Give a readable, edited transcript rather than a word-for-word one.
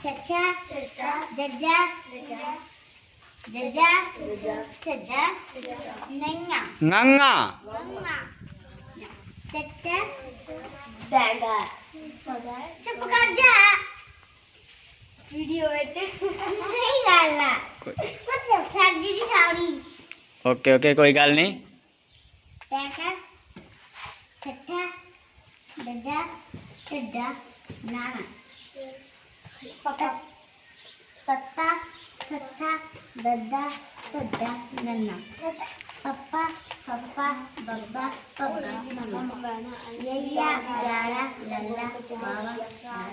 ചച്ച ജജ ജജ ചജ നങ്ങ nganga ചച്ച Baga चुप कर जा वीडियो में नहीं डालना मतलब फ्लैग दी दिखाओ ओके ओके कोई गल नहीं टैका छठा डडा टिड्डा नाना पक्का तत्ता छठा दद्दा तद्दा नन्ना पप्पा पप्पा बब्बा पब्बा मम्मा यैया यारा लल्ला बाबा